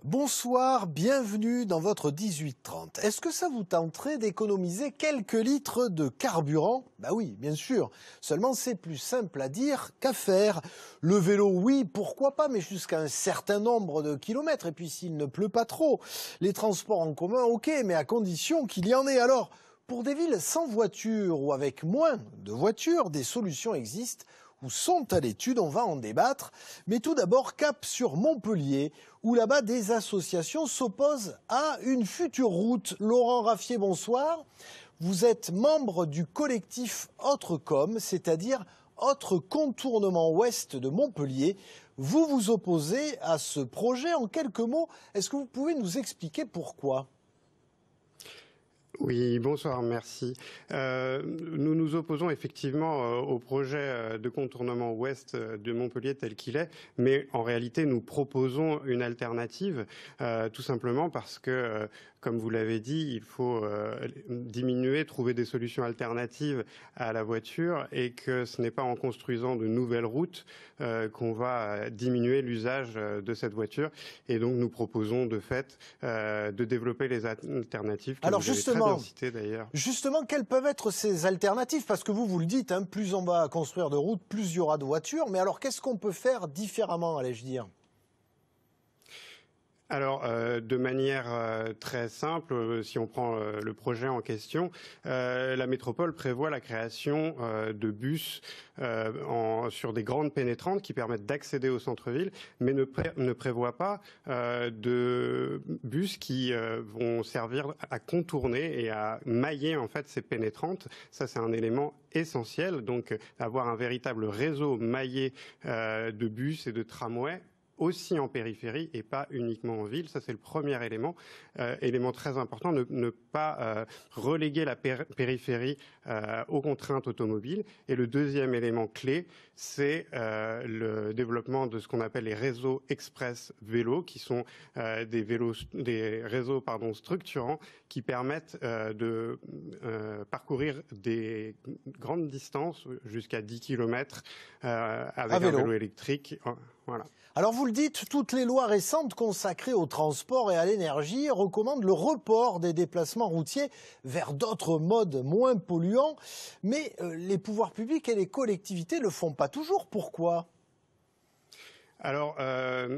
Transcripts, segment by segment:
Bonsoir, bienvenue dans votre 18h30. Est-ce que ça vous tenterait d'économiser quelques litres de carburant? Bah oui, bien sûr. Seulement c'est plus simple à dire qu'à faire. Le vélo, oui, pourquoi pas, mais jusqu'à un certain nombre de kilomètres. Et puis s'il ne pleut pas trop. Les transports en commun, ok, mais à condition qu'il y en ait. Alors, pour des villes sans voiture ou avec moins de voitures, des solutions existent ou sont à l'étude, on va en débattre. Mais tout d'abord, cap sur Montpellier, où là-bas des associations s'opposent à une future route. Laurent Raffier, bonsoir. Vous êtes membre du collectif Autre-Com, c'est-à-dire Autre Contournement Ouest de Montpellier. Vous vous opposez à ce projet. En quelques mots, est-ce que vous pouvez nous expliquer pourquoi ? Oui, bonsoir, merci. Nous nous opposons effectivement au projet de contournement ouest de Montpellier tel qu'il est, mais en réalité nous proposons une alternative, tout simplement parce que, comme vous l'avez dit, il faut diminuer, trouver des solutions alternatives à la voiture et que ce n'est pas en construisant de nouvelles routes qu'on va diminuer l'usage de cette voiture. Et donc nous proposons de fait de développer les alternatives que vous avez très bien citées d'ailleurs. Justement, quelles peuvent être ces alternatives? Parce que vous le dites, hein, plus on va construire de routes, plus il y aura de voitures. Mais alors qu'est-ce qu'on peut faire différemment, allais-je dire? Alors, de manière très simple, si on prend le projet en question, la métropole prévoit la création de bus sur des grandes pénétrantes qui permettent d'accéder au centre-ville, mais ne prévoit pas de bus qui vont servir à contourner et à mailler en fait ces pénétrantes. Ça, c'est un élément essentiel. Donc, avoir un véritable réseau maillé de bus et de tramways aussi en périphérie et pas uniquement en ville. Ça, c'est le premier élément. Élément très important, ne pas reléguer la périphérie aux contraintes automobiles. Et le deuxième élément clé, c'est le développement de ce qu'on appelle les réseaux express vélos, qui sont des réseaux structurants qui permettent de parcourir des grandes distances, jusqu'à 10 km, avec un vélo électrique. Voilà. Alors vous le dites, toutes les lois récentes consacrées au transport et à l'énergie recommandent le report des déplacements routiers vers d'autres modes moins polluants. Mais les pouvoirs publics et les collectivités ne le font pas toujours. Pourquoi ? Alors,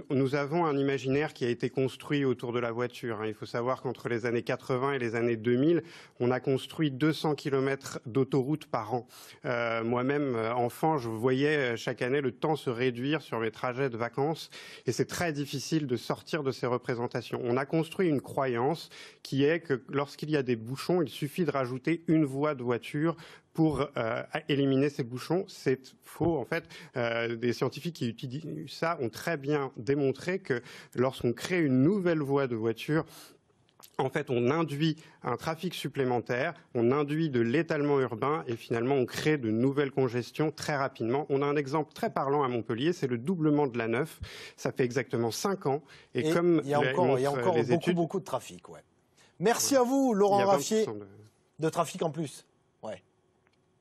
nous avons un imaginaire qui a été construit autour de la voiture. Il faut savoir qu'entre les années 80 et les années 2000, on a construit 200 km d'autoroutes par an. Moi-même, enfant, je voyais chaque année le temps se réduire sur mes trajets de vacances et c'est très difficile de sortir de ces représentations. On a construit une croyance qui est que lorsqu'il y a des bouchons, il suffit de rajouter une voie de voiture pour éliminer ces bouchons. C'est faux. En fait, des scientifiques qui utilisent ça ont très bien démontré que lorsqu'on crée une nouvelle voie de voiture, en fait, on induit un trafic supplémentaire, on induit de l'étalement urbain et finalement on crée de nouvelles congestions très rapidement. On a un exemple très parlant à Montpellier, c'est le doublement de l'A9. Ça fait exactement 5 ans. Et comme il y a encore beaucoup de trafic. Ouais. Merci à vous, Laurent Raffier, de trafic en plus. Ouais.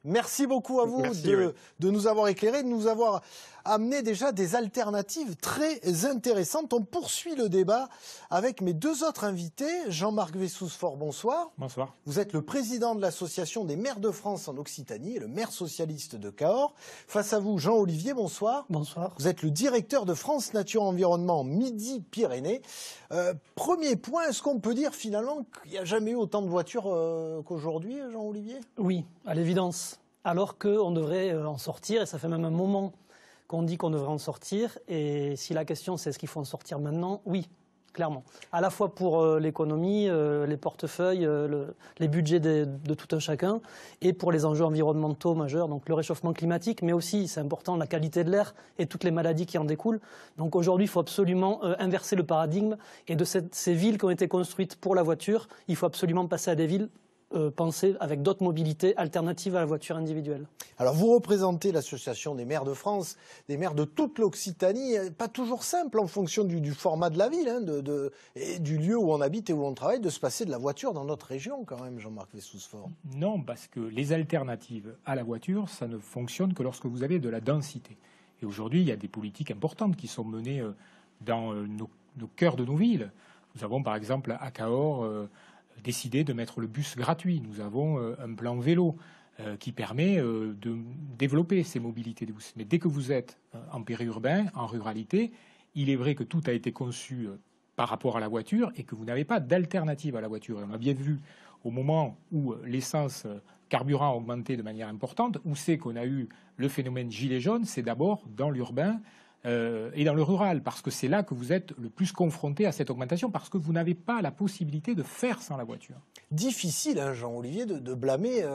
Merci beaucoup à vous de nous avoir éclairés, de nous avoir amené déjà des alternatives très intéressantes. On poursuit le débat avec mes deux autres invités. Jean-Marc Wessous-Fort, bonsoir. Bonsoir. Vous êtes le président de l'Association des maires de France en Occitanie et le maire socialiste de Cahors. Face à vous, Jean-Olivier, bonsoir. Bonsoir. Vous êtes le directeur de France Nature Environnement Midi-Pyrénées. Premier point, est-ce qu'on peut dire finalement qu'il n'y a jamais eu autant de voitures qu'aujourd'hui, Jean-Olivier ? Oui, à l'évidence. Alors qu'on devrait en sortir, et ça fait même un moment qu'on dit qu'on devrait en sortir. Et si la question c'est est-ce qu'il faut en sortir maintenant, oui, clairement. À la fois pour l'économie, les portefeuilles, les budgets de tout un chacun, et pour les enjeux environnementaux majeurs, donc le réchauffement climatique, mais aussi, c'est important, la qualité de l'air et toutes les maladies qui en découlent. Donc aujourd'hui, il faut absolument inverser le paradigme. Et de ces villes qui ont été construites pour la voiture, il faut absolument passer à des villes penser avec d'autres mobilités alternatives à la voiture individuelle. Alors vous représentez l'association des maires de France, des maires de toute l'Occitanie, pas toujours simple en fonction du format de la ville, hein, et du lieu où on habite et où on travaille, de se passer de la voiture dans notre région quand même, Jean-Marc Wessous-Fort. Non, parce que les alternatives à la voiture, ça ne fonctionne que lorsque vous avez de la densité. Et aujourd'hui, il y a des politiques importantes qui sont menées dans nos cœurs de nos villes. Nous avons par exemple à Cahors décidé de mettre le bus gratuit. Nous avons un plan vélo qui permet de développer ces mobilités douces. Mais dès que vous êtes en périurbain, en ruralité, il est vrai que tout a été conçu par rapport à la voiture et que vous n'avez pas d'alternative à la voiture. Et on a bien vu au moment où l'essence carburant a augmenté de manière importante, où c'est qu'on a eu le phénomène gilet jaune, c'est d'abord dans l'urbain et dans le rural, parce que c'est là que vous êtes le plus confronté à cette augmentation, parce que vous n'avez pas la possibilité de faire sans la voiture. Difficile, hein, Jean-Olivier, de blâmer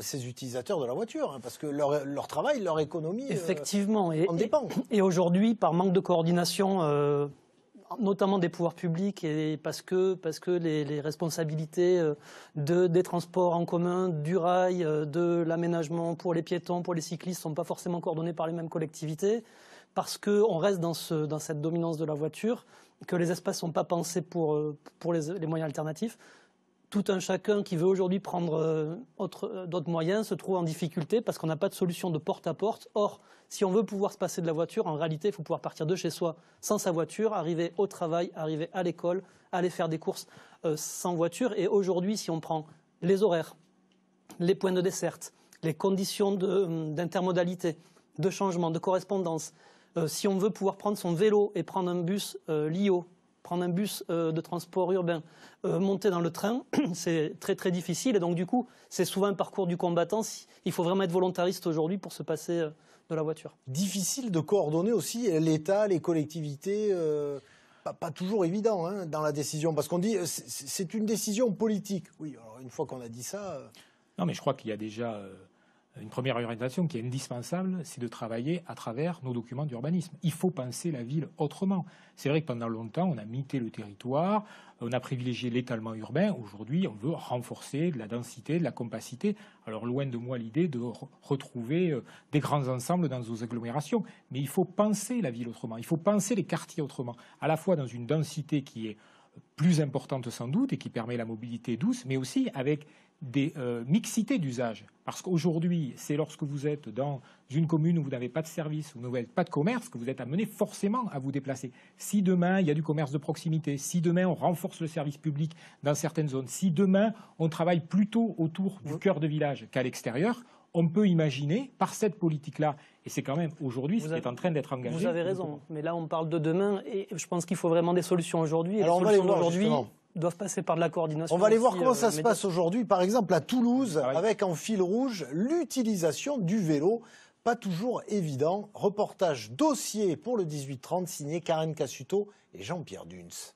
ces utilisateurs de la voiture, hein, parce que leur travail, leur économie effectivement, en dépend. Et aujourd'hui, par manque de coordination, notamment des pouvoirs publics, et parce que les responsabilités des transports en commun, du rail, de l'aménagement pour les piétons, pour les cyclistes, ne sont pas forcément coordonnées par les mêmes collectivités, parce qu'on reste dans cette dominance de la voiture, que les espaces ne sont pas pensés pour les moyens alternatifs. Tout un chacun qui veut aujourd'hui prendre d'autres moyens se trouve en difficulté parce qu'on n'a pas de solution de porte à porte. Or, si on veut pouvoir se passer de la voiture, en réalité, il faut pouvoir partir de chez soi sans sa voiture, arriver au travail, arriver à l'école, aller faire des courses sans voiture. Et aujourd'hui, si on prend les horaires, les points de desserte, les conditions d'intermodalité, de changement, de correspondance, si on veut pouvoir prendre son vélo et prendre un bus LIO, prendre un bus de transport urbain, monter dans le train, c'est très très difficile. Et donc du coup, c'est souvent un parcours du combattant. Il faut vraiment être volontariste aujourd'hui pour se passer de la voiture. Difficile de coordonner aussi l'État, les collectivités, pas toujours évident hein, dans la décision, parce qu'on dit c'est une décision politique. Oui, alors une fois qu'on a dit ça... Non, mais je crois qu'il y a déjà... Une première orientation qui est indispensable, c'est de travailler à travers nos documents d'urbanisme. Il faut penser la ville autrement. C'est vrai que pendant longtemps, on a mité le territoire, on a privilégié l'étalement urbain. Aujourd'hui, on veut renforcer de la densité, de la compacité. Alors, loin de moi l'idée de retrouver des grands ensembles dans nos agglomérations. Mais il faut penser la ville autrement. Il faut penser les quartiers autrement. À la fois dans une densité qui est plus importante sans doute et qui permet la mobilité douce, mais aussi avec des mixités d'usage. Parce qu'aujourd'hui, c'est lorsque vous êtes dans une commune où vous n'avez pas de service, où vous n'avez pas de commerce, que vous êtes amené forcément à vous déplacer. Si demain, il y a du commerce de proximité, si demain, on renforce le service public dans certaines zones, si demain, on travaille plutôt autour du cœur de village qu'à l'extérieur, on peut imaginer, par cette politique-là, et c'est quand même aujourd'hui ce qui est en train d'être engagé. Vous avez raison, mais là, on parle de demain, et je pense qu'il faut vraiment des solutions aujourd'hui. Alors, on va les voir aujourd'hui. Doivent passer par de la coordination. On va aller voir comment ça se passe aujourd'hui, par exemple à Toulouse, avec en fil rouge l'utilisation du vélo. Pas toujours évident. Reportage dossier pour le 18-30, signé Karen Cassuto et Jean-Pierre Duns.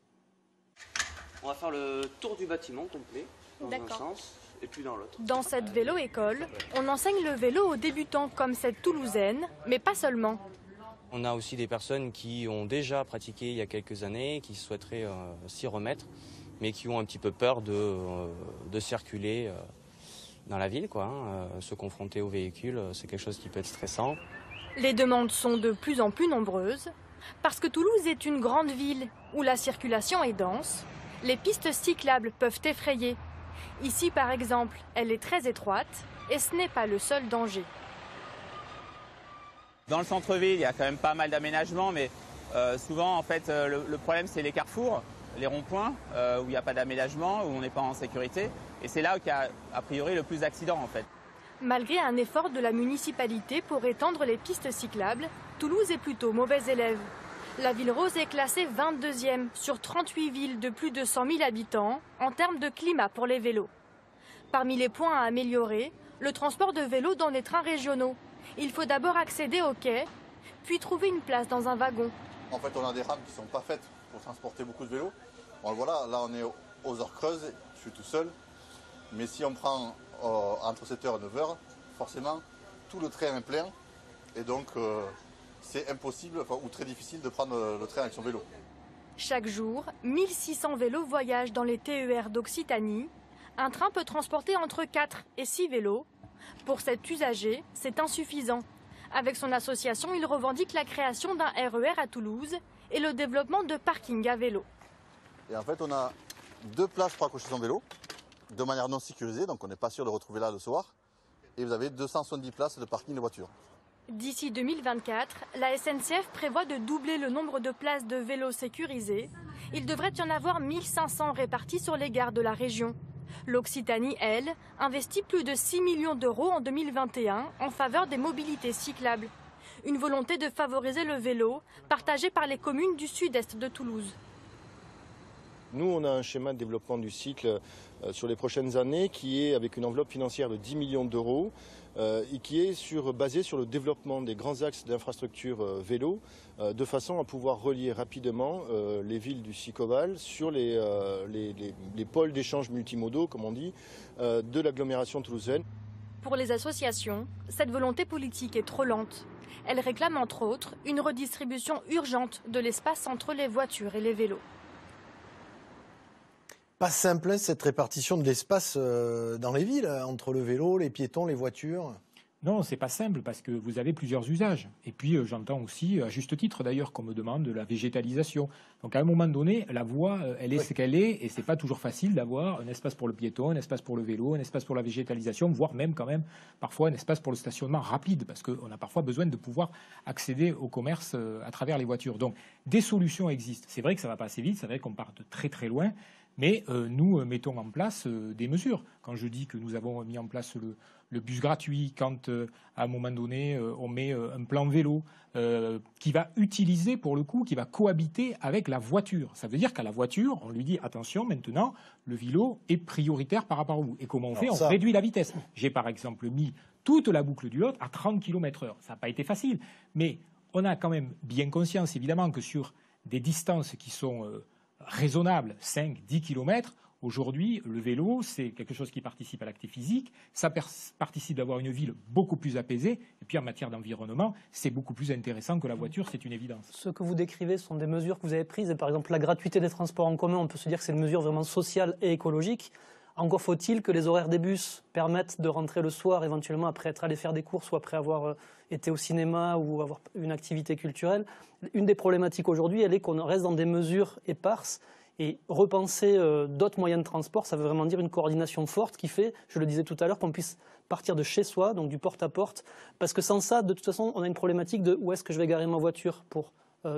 On va faire le tour du bâtiment complet, dans un sens et puis dans l'autre. Dans cette vélo-école, on enseigne le vélo aux débutants comme cette toulousaine, mais pas seulement. On a aussi des personnes qui ont déjà pratiqué il y a quelques années, qui souhaiteraient s'y remettre, mais qui ont un petit peu peur de circuler dans la ville, quoi. Se confronter aux véhicules, c'est quelque chose qui peut être stressant. Les demandes sont de plus en plus nombreuses, parce que Toulouse est une grande ville où la circulation est dense. Les pistes cyclables peuvent effrayer. Ici, par exemple, elle est très étroite, et ce n'est pas le seul danger. Dans le centre-ville, il y a quand même pas mal d'aménagements, mais souvent, en fait, le problème, c'est les carrefours, les ronds-points, où il n'y a pas d'aménagement, où on n'est pas en sécurité. Et c'est là qu'il y a, a priori, le plus d'accidents, en fait. Malgré un effort de la municipalité pour étendre les pistes cyclables, Toulouse est plutôt mauvais élève. La ville rose est classée 22e sur 38 villes de plus de 100 000 habitants en termes de climat pour les vélos. Parmi les points à améliorer, le transport de vélos dans les trains régionaux. Il faut d'abord accéder au quai, puis trouver une place dans un wagon. En fait, on a des rames qui ne sont pas faites pour transporter beaucoup de vélos. Bon, voilà, là on est aux heures creuses, je suis tout seul. Mais si on prend entre 7h et 9h, forcément, tout le train est plein. Et donc, c'est impossible ou très difficile de prendre le train avec son vélo. Chaque jour, 1600 vélos voyagent dans les TER d'Occitanie. Un train peut transporter entre 4 et 6 vélos. Pour cet usager, c'est insuffisant. Avec son association, il revendique la création d'un RER à Toulouse et le développement de parkings à vélo. Et en fait, on a 2 places pour accrocher son vélo, de manière non sécurisée, donc on n'est pas sûr de le retrouver là le soir. Et vous avez 270 places de parking de voiture. D'ici 2024, la SNCF prévoit de doubler le nombre de places de vélos sécurisées. Il devrait y en avoir 1500 répartis sur les gares de la région. L'Occitanie, elle, investit plus de 6 millions d'euros en 2021 en faveur des mobilités cyclables. Une volonté de favoriser le vélo, partagée par les communes du sud-est de Toulouse. Nous, on a un schéma de développement du cycle sur les prochaines années qui est avec une enveloppe financière de 10 millions d'euros et qui est basé sur le développement des grands axes d'infrastructures vélo de façon à pouvoir relier rapidement les villes du Sicoval sur les pôles d'échange multimodaux, comme on dit, de l'agglomération toulousaine. Pour les associations, cette volonté politique est trop lente. Elle réclame entre autres une redistribution urgente de l'espace entre les voitures et les vélos. Pas simple cette répartition de l'espace dans les villes, entre le vélo, les piétons, les voitures. Non, c'est pas simple parce que vous avez plusieurs usages. Et puis j'entends aussi, à juste titre d'ailleurs, qu'on me demande de la végétalisation. Donc à un moment donné, la voie, elle est ce qu'elle est, et c'est pas toujours facile d'avoir un espace pour le piéton, un espace pour le vélo, un espace pour la végétalisation, voire même quand même parfois un espace pour le stationnement rapide, parce qu'on a parfois besoin de pouvoir accéder au commerce à travers les voitures. Donc des solutions existent. C'est vrai que ça va pas assez vite, c'est vrai qu'on part de très très loin. Mais nous mettons en place des mesures. Quand je dis que nous avons mis en place le bus gratuit, quand à un moment donné on met un plan vélo qui va utiliser pour le coup, qui va cohabiter avec la voiture. Ça veut dire qu'à la voiture, on lui dit attention maintenant, le vélo est prioritaire par rapport à vous. Et comment on fait? On réduit la vitesse. J'ai par exemple mis toute la boucle du Lot à 30 km/h. Ça n'a pas été facile. Mais on a quand même bien conscience évidemment que sur des distances qui sont raisonnable, 5-10 km. Aujourd'hui, le vélo, c'est quelque chose qui participe à l'activité physique, ça participe d'avoir une ville beaucoup plus apaisée, et puis en matière d'environnement, c'est beaucoup plus intéressant que la voiture, c'est une évidence. Ce que vous décrivez sont des mesures que vous avez prises, et par exemple la gratuité des transports en commun, on peut se dire que c'est une mesure vraiment sociale et écologique. Encore faut-il que les horaires des bus permettent de rentrer le soir, éventuellement après être allé faire des courses ou après avoir été au cinéma ou avoir une activité culturelle. Une des problématiques aujourd'hui, elle est qu'on reste dans des mesures éparses. Et repenser d'autres moyens de transport, ça veut vraiment dire une coordination forte qui fait, je le disais tout à l'heure, qu'on puisse partir de chez soi, donc du porte-à-porte. Parce que sans ça, de toute façon, on a une problématique de où est-ce que je vais garer ma voiture pour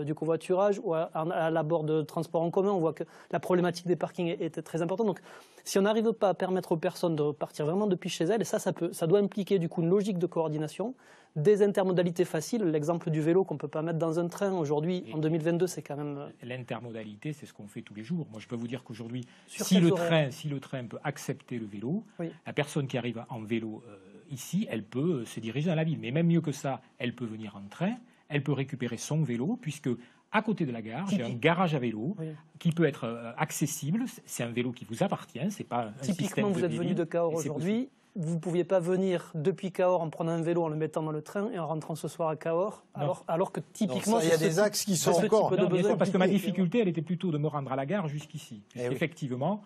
du covoiturage ou à l'abord de transport en commun. On voit que la problématique des parkings était très importante. Donc, si on n'arrive pas à permettre aux personnes de partir vraiment depuis chez elles, et ça doit impliquer du coup une logique de coordination, des intermodalités faciles. L'exemple du vélo qu'on ne peut pas mettre dans un train aujourd'hui, en 2022, c'est quand même... L'intermodalité, c'est ce qu'on fait tous les jours. Moi, je peux vous dire qu'aujourd'hui, si le train peut accepter le vélo, oui, la personne qui arrive en vélo ici, elle peut se diriger dans la ville. Mais même mieux que ça, elle peut venir en train. Elle peut récupérer son vélo, puisque à côté de la gare, j'ai un garage à vélo qui peut être accessible. C'est un vélo qui vous appartient, c'est pas un système de typiquement, vous êtes venu de Cahors aujourd'hui. Vous ne pouviez pas venir depuis Cahors en prenant un vélo, en le mettant dans le train et en rentrant ce soir à Cahors, alors que typiquement... Il y a des axes qui sont encore... Non, parce que ma difficulté, elle était plutôt de me rendre à la gare jusqu'ici. Effectivement...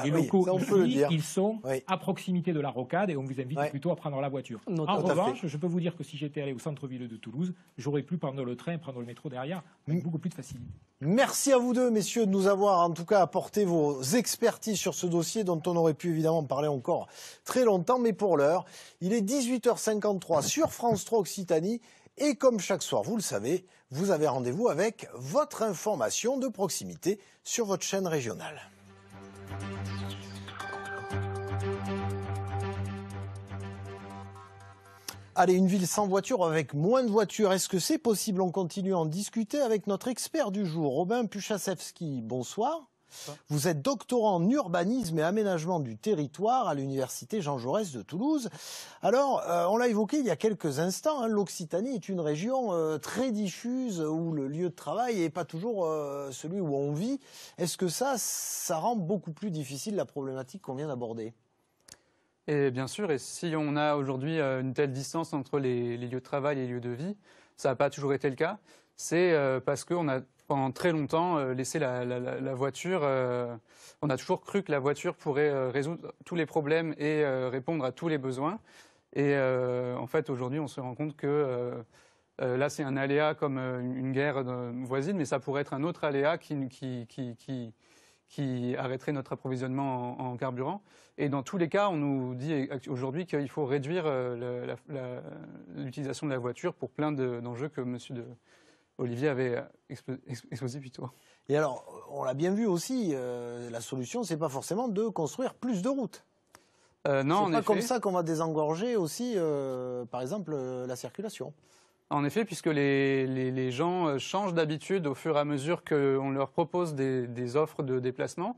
les locaux ici, ils sont à proximité de la rocade et on vous invite plutôt à prendre la voiture. En revanche, je peux vous dire que si j'étais allé au centre-ville de Toulouse, j'aurais pu prendre le train et prendre le métro derrière avec beaucoup plus de facilité. Merci à vous deux, messieurs, de nous avoir en tout cas apporté vos expertises sur ce dossier dont on aurait pu évidemment parler encore très longtemps. Mais pour l'heure, il est 18h53 sur France 3 Occitanie. Et comme chaque soir, vous le savez, vous avez rendez-vous avec votre information de proximité sur votre chaîne régionale. Allez, une ville sans voiture, avec moins de voitures, est-ce que c'est possible? On continue à en discuter avec notre expert du jour, Robin Puchasevski. Bonsoir. Vous êtes doctorant en urbanisme et aménagement du territoire à l'université Jean Jaurès de Toulouse. Alors, on l'a évoqué il y a quelques instants, l'Occitanie est une région très diffuse où le lieu de travail n'est pas toujours celui où on vit. Est-ce que ça rend beaucoup plus difficile la problématique qu'on vient d'aborder? Et bien sûr, et si on a aujourd'hui une telle distance entre les lieux de travail et les lieux de vie, ça n'a pas toujours été le cas. C'est parce qu'on a pendant très longtemps laissé la voiture. On a toujours cru que la voiture pourrait résoudre tous les problèmes et répondre à tous les besoins. Et en fait, aujourd'hui, on se rend compte que là, c'est un aléa comme une guerre voisine, mais ça pourrait être un autre aléa qui qui arrêterait notre approvisionnement en carburant. Et dans tous les cas, on nous dit aujourd'hui qu'il faut réduire l'utilisation de la voiture pour plein d'enjeux que M. Olivier avait exposé plus tôt. Et alors, on l'a bien vu aussi, la solution, c'est pas forcément de construire plus de routes. Non, c'est pas comme ça qu'on va désengorger aussi, par exemple, la circulation. En effet, puisque les gens changent d'habitude au fur et à mesure qu'on leur propose des offres de déplacement.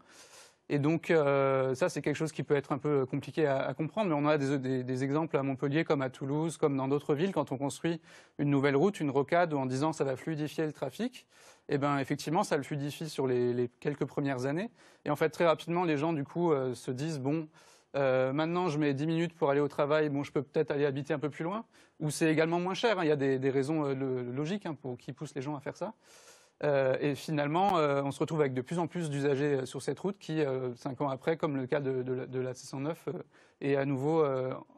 Et donc, ça, c'est quelque chose qui peut être un peu compliqué à comprendre, mais on a des exemples à Montpellier, comme à Toulouse, comme dans d'autres villes, quand on construit une nouvelle route, une rocade, en disant ça va fluidifier le trafic, et bien effectivement, ça le fluidifie sur les quelques premières années. Et en fait, très rapidement, les gens, du coup, se disent, bon, maintenant, je mets 10 minutes pour aller au travail, bon, je peux peut-être aller habiter un peu plus loin, ou c'est également moins cher, hein, il y a des raisons logiques qui poussent les gens à faire ça. Et finalement, on se retrouve avec de plus en plus d'usagers sur cette route qui, 5 ans après, comme le cas de la C109, est à nouveau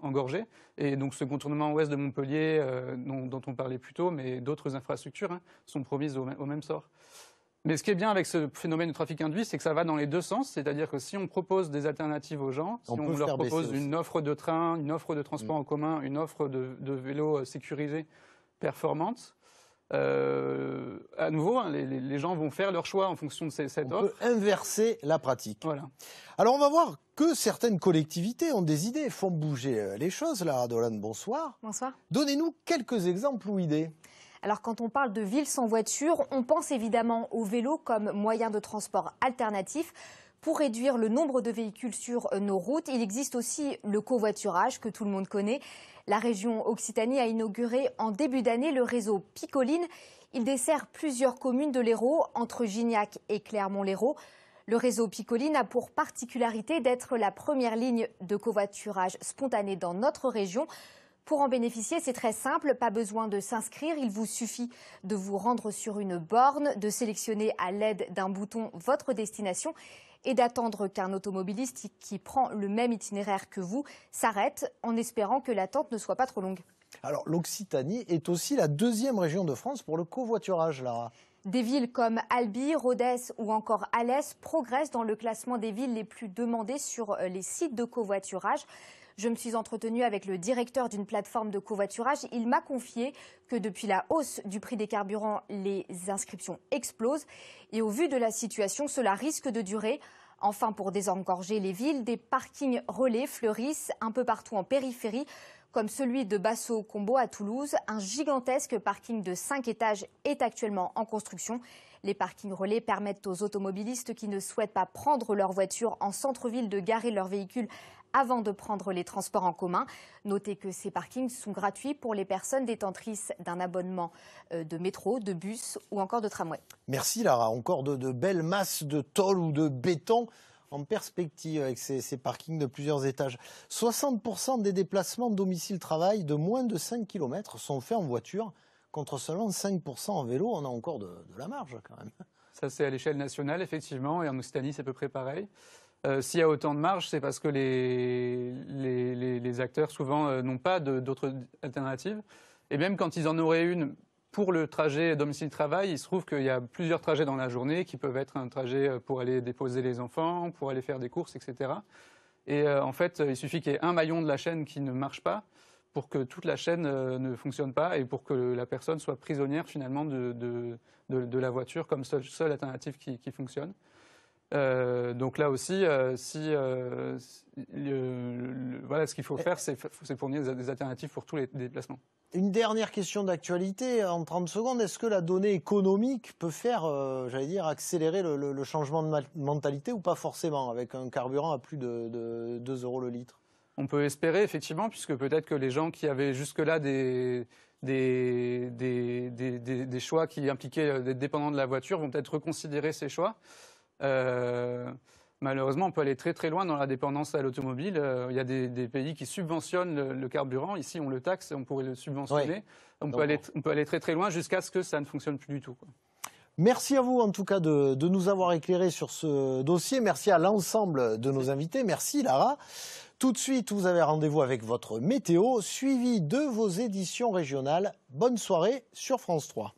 engorgé. Et donc ce contournement ouest de Montpellier, dont on parlait plus tôt, mais d'autres infrastructures sont promises au même sort. Mais ce qui est bien avec ce phénomène de trafic induit, c'est que ça va dans les deux sens. C'est-à-dire que si on propose des alternatives aux gens, si on leur propose une offre de train, une offre de transport en commun, une offre de vélo sécurisé, performante, à nouveau, hein, les gens vont faire leur choix en fonction de cette offre. On peut inverser la pratique. Voilà. Alors on va voir que certaines collectivités ont des idées, font bouger les choses. Lara Dolan, bonsoir. Bonsoir. Donnez-nous quelques exemples ou idées. Alors quand on parle de ville sans voiture, on pense évidemment au vélo comme moyen de transport alternatif. Pour réduire le nombre de véhicules sur nos routes, il existe aussi le covoiturage que tout le monde connaît. La région Occitanie a inauguré en début d'année le réseau Picoline. Il dessert plusieurs communes de l'Hérault, entre Gignac et Clermont-Lérault. Le réseau Picoline a pour particularité d'être la première ligne de covoiturage spontané dans notre région. Pour en bénéficier, c'est très simple, pas besoin de s'inscrire. Il vous suffit de vous rendre sur une borne, de sélectionner à l'aide d'un bouton votre destination et d'attendre qu'un automobiliste qui prend le même itinéraire que vous s'arrête en espérant que l'attente ne soit pas trop longue. Alors l'Occitanie est aussi la deuxième région de France pour le covoiturage, Lara. Des villes comme Albi, Rodez ou encore Alès progressent dans le classement des villes les plus demandées sur les sites de covoiturage. Je me suis entretenue avec le directeur d'une plateforme de covoiturage. Il m'a confié que depuis la hausse du prix des carburants, les inscriptions explosent. Et au vu de la situation, cela risque de durer. Enfin, pour désengorger les villes, des parkings relais fleurissent un peu partout en périphérie, comme celui de Basso-Combo à Toulouse. Un gigantesque parking de 5 étages est actuellement en construction. Les parkings relais permettent aux automobilistes qui ne souhaitent pas prendre leur voiture en centre-ville de garer leur véhicule avant de prendre les transports en commun. Notez que ces parkings sont gratuits pour les personnes détentrices d'un abonnement de métro, de bus ou encore de tramway. Merci Lara, encore de belles masses de tôle ou de béton en perspective avec ces parkings de plusieurs étages. 60% des déplacements domicile-travail de moins de 5 km sont faits en voiture, contre seulement 5% en vélo. On a encore de la marge quand même. Ça c'est à l'échelle nationale effectivement, et en Occitanie c'est à peu près pareil. S'il y a autant de marge, c'est parce que les acteurs souvent n'ont pas d'autres alternatives. Et même quand ils en auraient une pour le trajet domicile-travail, il se trouve qu'il y a plusieurs trajets dans la journée qui peuvent être un trajet pour aller déposer les enfants, pour aller faire des courses, etc. Et en fait, il suffit qu'il y ait un maillon de la chaîne qui ne marche pas pour que toute la chaîne ne fonctionne pas et pour que la personne soit prisonnière finalement de la voiture comme seule alternative qui fonctionne. Donc là aussi, voilà, ce qu'il faut faire, c'est fournir des alternatives pour tous les déplacements. Une dernière question d'actualité en 30 secondes. Est-ce que la donnée économique peut faire, j'allais dire, accélérer le changement de mentalité ou pas forcément avec un carburant à plus de 2 € le litre? On peut espérer effectivement, puisque peut-être que les gens qui avaient jusque-là des choix qui impliquaient d'être dépendants de la voiture vont peut-être reconsidérer ces choix. Malheureusement, on peut aller très très loin dans la dépendance à l'automobile. Il y a des pays qui subventionnent le carburant. Ici, on le taxe et on pourrait le subventionner. Oui. On peut aller très très loin jusqu'à ce que ça ne fonctionne plus du tout, quoi. Merci à vous en tout cas de nous avoir éclairés sur ce dossier. Merci à l'ensemble de nos invités. Merci Lara. Tout de suite, vous avez rendez-vous avec votre météo, suivi de vos éditions régionales. Bonne soirée sur France 3.